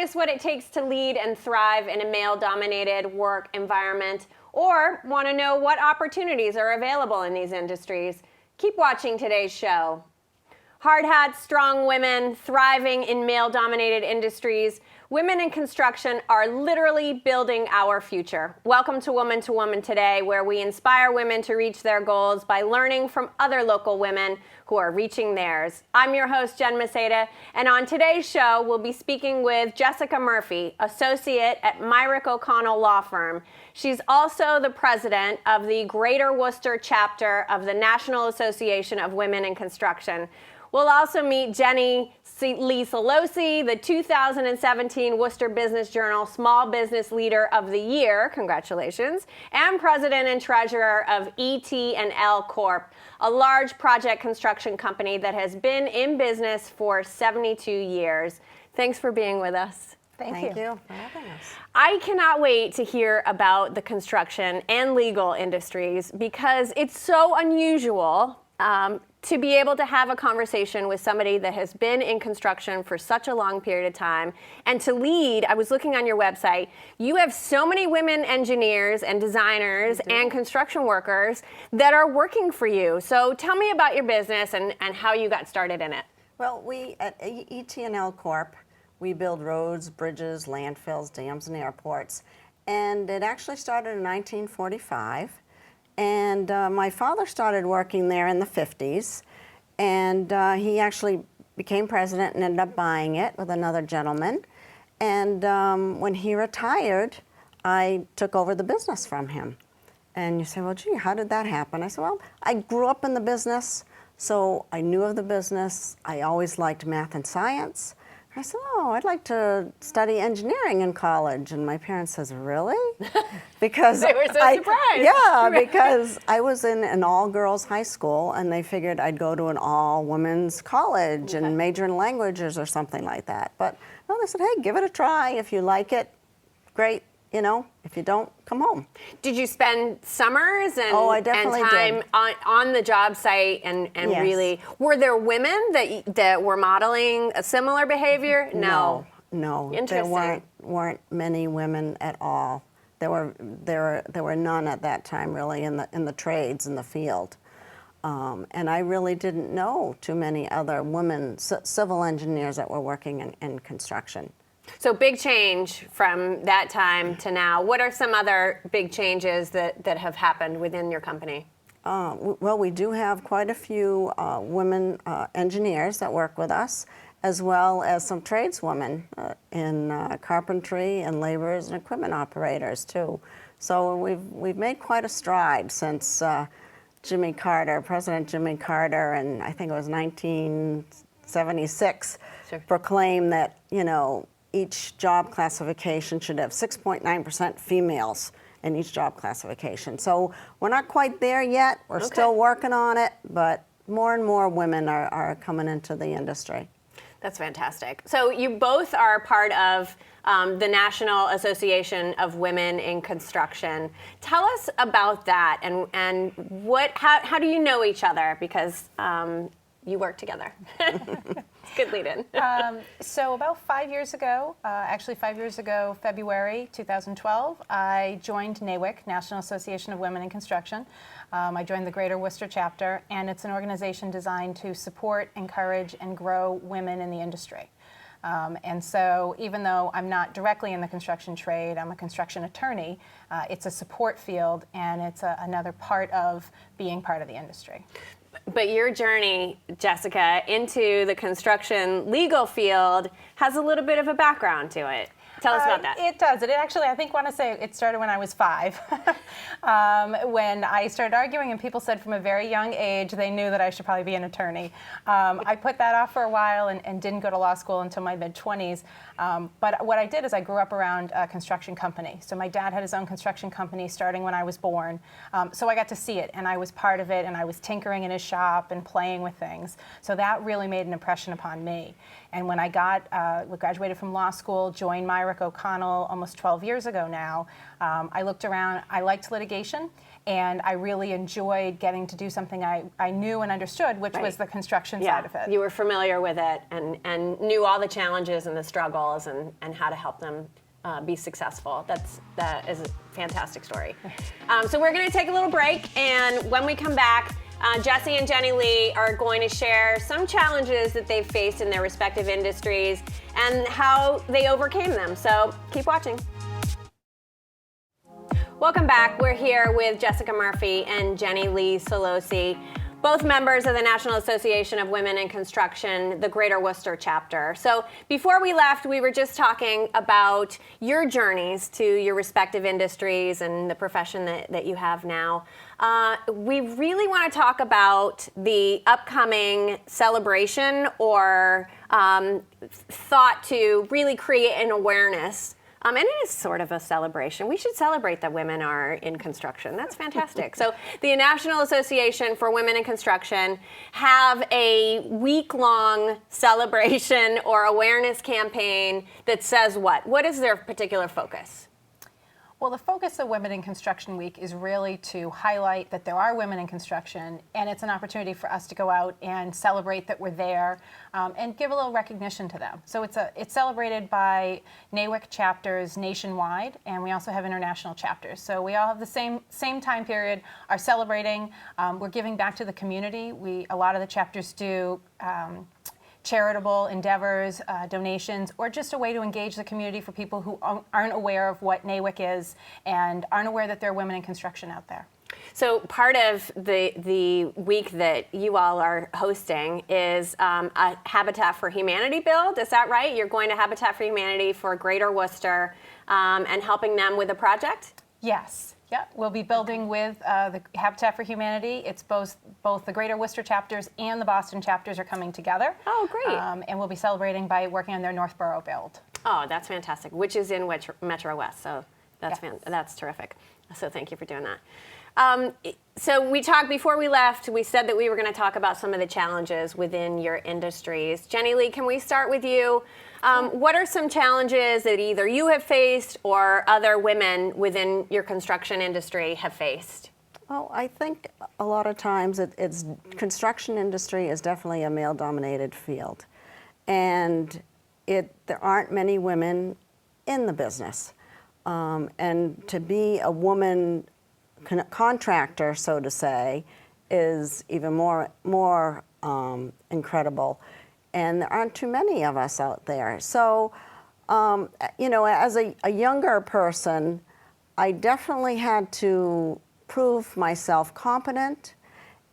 curious what it takes to lead and thrive in a male-dominated work environment, or want to know what opportunities are available in these industries, keep watching today's show. Hard hats, strong women, thriving in male-dominated industries. Women in construction are literally building our future. Welcome to Woman2Woman Today, where we inspire women to reach their goals by learning from other local women who are reaching theirs. I'm your host, Jen Maseda, and on today's show, we'll be speaking with Jessica Murphy, associate at MIRICK O'Connell Law Firm. She's also the president of the Greater Worcester chapter of the National Association of Women in Construction. We'll also meet Jennie Colosi, the 2017 Worcester Business Journal Small Business Leader of the Year, congratulations, and president and treasurer of ET&L Corp, a large project construction company that has been in business for 72 years. Thanks for being with us. Thank you for having us. I cannot wait to hear about the construction and legal industries because it's so unusual to be able to have a conversation with somebody that has been in construction for such a long period of time and to lead. I was looking on your website. You have so many women engineers and designers and construction workers that are working for you. So tell me about your business and how you got started in it. Well, we at ET&L Corp, we build roads, bridges, landfills, dams, and airports. And it actually started in 1945. And my father started working there in the 50s, and he actually became president and ended up buying it with another gentleman. And when he retired, I took over the business from him. And you say, well, gee, how did that happen? I said, well, I grew up in the business, so I knew of the business. I always liked math and science. I said, oh, I'd like to study engineering in college. And my parents says, really? Because they were so surprised. Yeah, because I was in an all-girls high school, and they figured I'd go to an all-women's college and major in languages or something like that. But no, they said, hey, give it a try. If you like it, great. You know, if you don't, come home. Did you spend summers and, I definitely and time on the job site and yes. Really, were there women that were modeling a similar behavior? No. Interesting. There weren't many women at all. There were none at that time really in the trades in the field. And I really didn't know too many other women civil engineers that were working in construction. So big change from that time to now. What are some other big changes that have happened within your company? Well, we do have quite a few women engineers that work with us, as well as some tradeswomen in carpentry and laborers and equipment operators too. So we've made quite a stride since President Jimmy Carter, and I think it was 1976, proclaimed that, you know, each job classification should have 6.9% females in each job classification. So we're not quite there yet. We're still working on it, but more and more women are coming into the industry. That's fantastic. So you both are part of the National Association of Women in Construction. Tell us about that and how do you know each other? Because you work together. Good lead-in. So about 5 years ago, February 2012, I joined NAWIC, National Association of Women in Construction. I joined the Greater Worcester chapter, and it's an organization designed to support, encourage, and grow women in the industry. And so even though I'm not directly in the construction trade, I'm a construction attorney, it's a support field, and it's another part of being part of the industry. But your journey, Jessica, into the construction legal field has a little bit of a background to it. Tell us about that. It does. It actually, I want to say it started when I was 5. When I started arguing, and people said from a very young age they knew that I should probably be an attorney. I put that off for a while and didn't go to law school until my mid-20s. But what I did is I grew up around a construction company. So my dad had his own construction company starting when I was born. So I got to see it, and I was part of it, and I was tinkering in his shop and playing with things. So that really made an impression upon me. And when I graduated from law school, joined MIRICK Mark O'Connell almost 12 years ago now, I looked around, I liked litigation, and I really enjoyed getting to do something I knew and understood, which was the construction side of it. You were familiar with it and knew all the challenges and the struggles and how to help them be successful. That is a fantastic story. So we're going to take a little break, and when we come back, Jesse and Jennie Lee are going to share some challenges that they've faced in their respective industries and how they overcame them. So keep watching. Welcome back. We're here with Jessica Murphy and Jennie Lee Colosi, both members of the National Association of Women in Construction, the Greater Worcester chapter. So before we left, we were just talking about your journeys to your respective industries and the profession that you have now. We really want to talk about the upcoming celebration or thought to really create an awareness. And it is sort of a celebration. We should celebrate that women are in construction. That's fantastic. So the National Association for Women in Construction have a week-long celebration or awareness campaign that says what? What is their particular focus? Well, the focus of Women in Construction Week is really to highlight that there are women in construction, and it's an opportunity for us to go out and celebrate that we're there and give a little recognition to them. So it's celebrated by NAWIC chapters nationwide, and we also have international chapters. So we all have the same time period, are celebrating. We're giving back to the community. A lot of the chapters do charitable endeavors, donations, or just a way to engage the community for people who aren't aware of what NAWIC is and aren't aware that there are women in construction out there. So part of the week that you all are hosting is a Habitat for Humanity build. Is that right? You're going to Habitat for Humanity for Greater Worcester and helping them with a project? Yes. Yeah, we'll be building with the Habitat for Humanity. It's both the Greater Worcester chapters and the Boston chapters are coming together. Oh, great. And we'll be celebrating by working on their Northborough build. Oh, that's fantastic, which is in Metro West, so that's terrific. So thank you for doing that. So we talked, before we left, we said that we were going to talk about some of the challenges within your industries. Jennie Lee, can we start with you? What are some challenges that either you have faced or other women within your construction industry have faced? Well, I think a lot of times it's construction industry is definitely a male-dominated field, and there aren't many women in the business, and to be a woman contractor, so to say, is even more incredible. And there aren't too many of us out there. So, as a younger person, I definitely had to prove myself competent.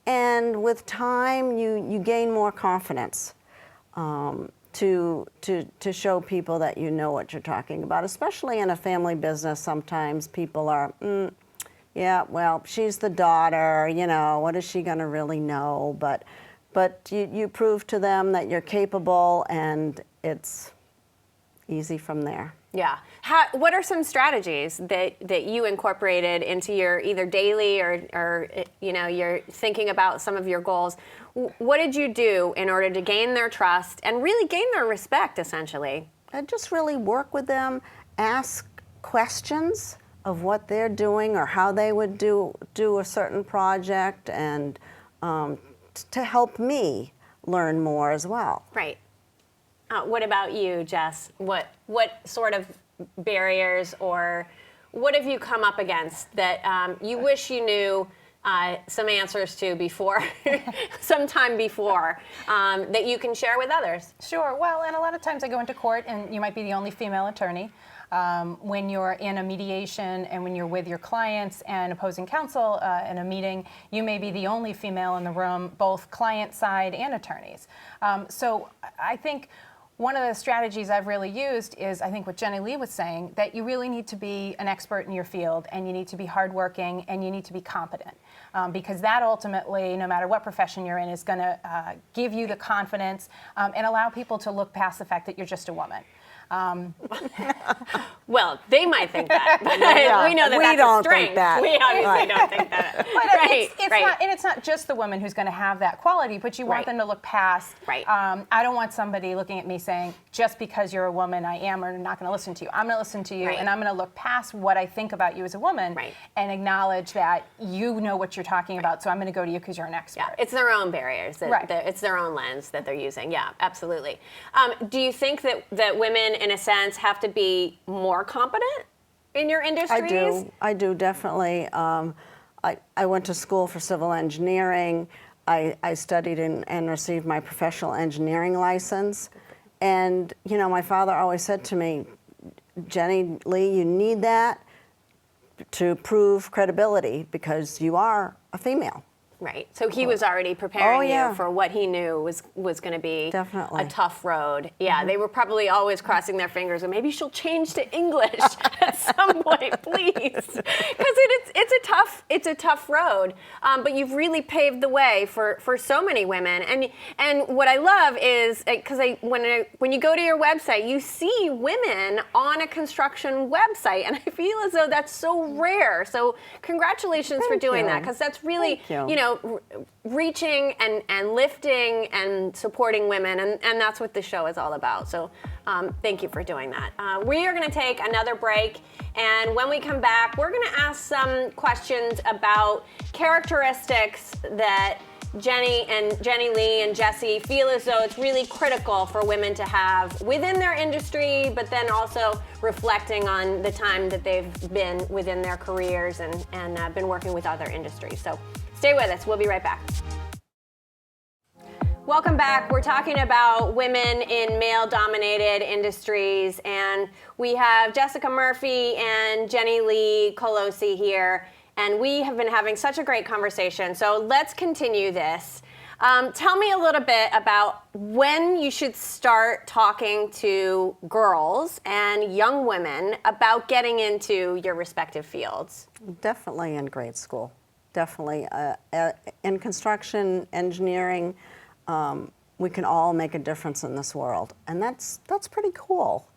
And with time, you gain more confidence to show people that you know what you're talking about. Especially in a family business, sometimes people are, yeah, well, she's the daughter, what is she going to really know? But you prove to them that you're capable, and it's easy from there. Yeah. What are some strategies that you incorporated into your either daily or you're thinking about some of your goals? What did you do in order to gain their trust and really gain their respect, essentially? I just really work with them, ask questions of what they're doing or how they would do a certain project, and to help me learn more as well. Right. What about you, Jess? What sort of barriers or what have you come up against that you wish you knew some answers to before, sometime before, that you can share with others? Sure. Well, and a lot of times I go into court and you might be the only female attorney. When you're in a mediation and when you're with your clients and opposing counsel in a meeting, you may be the only female in the room, both client side and attorneys. So I think one of the strategies I've really used is, I think what Jennie Lee was saying, that you really need to be an expert in your field, and you need to be hardworking, and you need to be competent. Because that ultimately, no matter what profession you're in, is going to give you the confidence and allow people to look past the fact that you're just a woman. Well, they might think that, but we know that we that's don't a strength. think that. We obviously don't think that. But not, and it's not just the woman who's going to have that quality, but you want Right. them to look past. Right. I don't want somebody looking at me saying, just because you're a woman, I am or not going to listen to you. I'm going to listen to you, Right. and I'm going to look past what I think about you as a woman Right. and acknowledge that you know what you're talking about, so I'm going to go to you because you're an expert. Yeah, it's their own barriers. Right. It's their own lens that they're using. Yeah, absolutely. Do you think that women, in a sense, have to be more competent in your industries? I do definitely. I went to school for civil engineering. I studied and received my professional engineering license. And, you know, my father always said to me, Jenny Lee, you need that to prove credibility because you are a female. Right. So he was already preparing yeah. you for what he knew was going to be Definitely. a tough road. Yeah, they were probably always crossing their fingers, and maybe she'll change to English at some point, please, because it's a tough road. But you've really paved the way for so many women. And what I love is because when you go to your website, you see women on a construction website, and I feel as though that's so rare. So congratulations for doing that, because that's really reaching and lifting and supporting women, and that's what the show is all about. So thank you for doing that. We are going to take another break, and when we come back, we're going to ask some questions about characteristics that Jennie Lee and Jesse feel as though it's really critical for women to have within their industry, but then also reflecting on the time that they've been within their careers and been working with other industries. So stay with us. We'll be right back. Welcome back. We're talking about women in male-dominated industries, and we have Jessica Murphy and Jennie Lee Colosi here, and we have been having such a great conversation. So let's continue this. Tell me a little bit about when you should start talking to girls and young women about getting into your respective fields. Definitely in grade school. Definitely. In construction, engineering, we can all make a difference in this world. And that's pretty cool.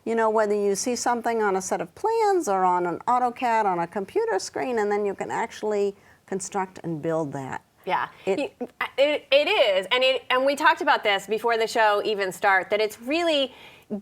You know, whether you see something on a set of plans or on an AutoCAD on a computer screen, and then you can actually construct and build that. Yeah, it is. And we talked about this before the show even started, that it's really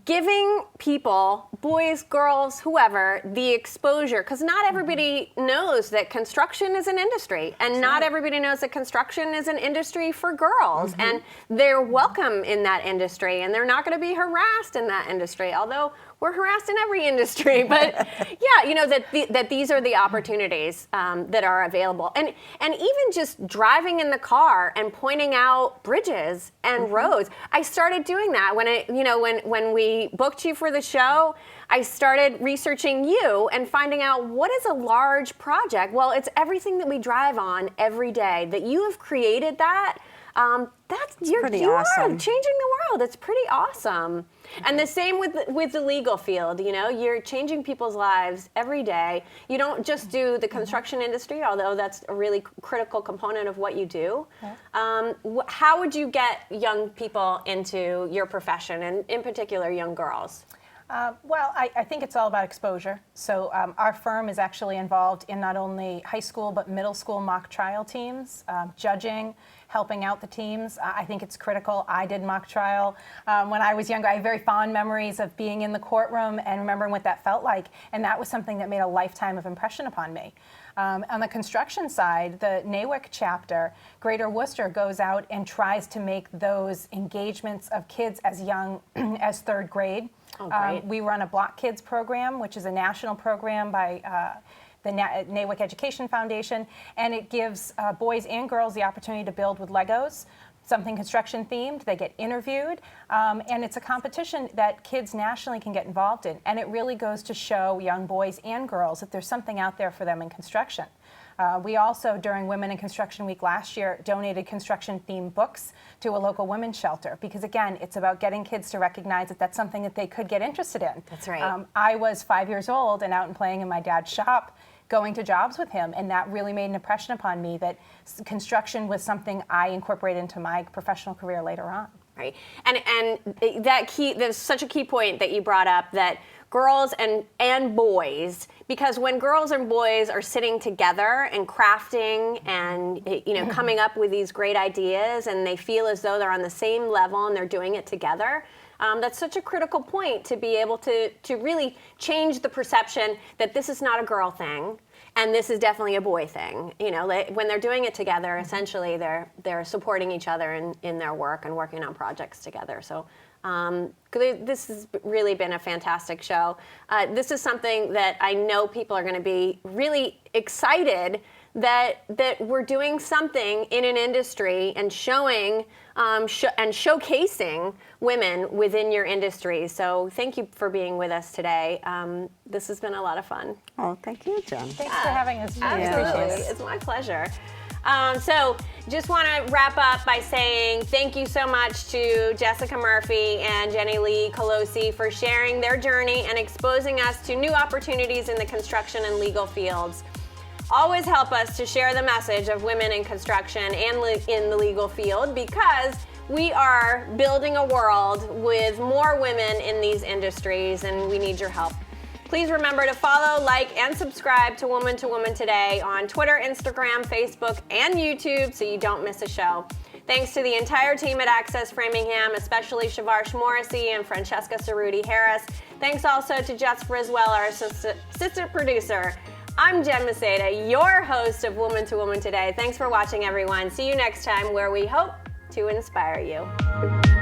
giving people, boys, girls, whoever, the exposure, because not everybody knows that construction is an industry, and not everybody knows that construction is an industry for girls, and they're welcome in that industry, and they're not going to be harassed in that industry, although we're harassed in every industry. But yeah, you know, that these are the opportunities that are available, and even just driving in the car and pointing out bridges and roads. I started doing that when we booked you for the show. I started researching you and finding out what is a large project. Well, it's everything that we drive on every day. That you have created that. You are changing the world. It's pretty awesome. And the same with the legal field. You know, you're changing people's lives every day. You don't just do the construction industry, although that's a really critical component of what you do. How would you get young people into your profession, and in particular, young girls? Well, I think it's all about exposure. So our firm is actually involved in not only high school but middle school mock trial teams, judging, helping out the teams. I think it's critical. I did mock trial when I was younger. I have very fond memories of being in the courtroom and remembering what that felt like, and that was something that made a lifetime of impression upon me. On the construction side, the NAWIC chapter, Greater Worcester, goes out and tries to make those engagements of kids as young as third grade. Oh, great. We run a Block Kids program, which is a national program by the NAWIC Education Foundation, and it gives boys and girls the opportunity to build with Legos, something construction themed. They get interviewed, and it's a competition that kids nationally can get involved in, and it really goes to show young boys and girls that there's something out there for them in construction. We also, during Women in Construction Week last year, donated construction-themed books to a local women's shelter, because again, it's about getting kids to recognize that that's something that they could get interested in. That's right. I was 5 years old and out and playing in my dad's shop, going to jobs with him, and that really made an impression upon me that construction was something I incorporated into my professional career later on. right? And there's such a key point that you brought up, that girls and boys, because when girls and boys are sitting together and crafting and coming up with these great ideas, and they feel as though they're on the same level and they're doing it together, that's such a critical point to be able to really change the perception that this is not a girl thing and this is definitely a boy thing. When they're doing it together, essentially they're supporting each other in their work and working on projects together. So this has really been a fantastic show. This is something that I know people are going to be really excited that we're doing something in an industry and showing and showcasing women within your industry. So thank you for being with us today. This has been a lot of fun. Oh, thank you, Jen. Thanks for having us. Absolutely. It's my pleasure. So just want to wrap up by saying thank you so much to Jessica Murphy and Jennie Lee Colosi for sharing their journey and exposing us to new opportunities in the construction and legal fields. Always help us to share the message of women in construction and in the legal field, because we are building a world with more women in these industries, and we need your help. Please remember to follow, like, and subscribe to Woman2Woman Today on Twitter, Instagram, Facebook, and YouTube so you don't miss a show. Thanks to the entire team at Access Framingham, especially Shavarsh Morrissey and Francesca Cerruti Harris. Thanks also to Jess Friswell, our assistant producer. I'm Jen Maseda, your host of Woman2Woman Today. Thanks for watching, everyone. See you next time, where we hope to inspire you.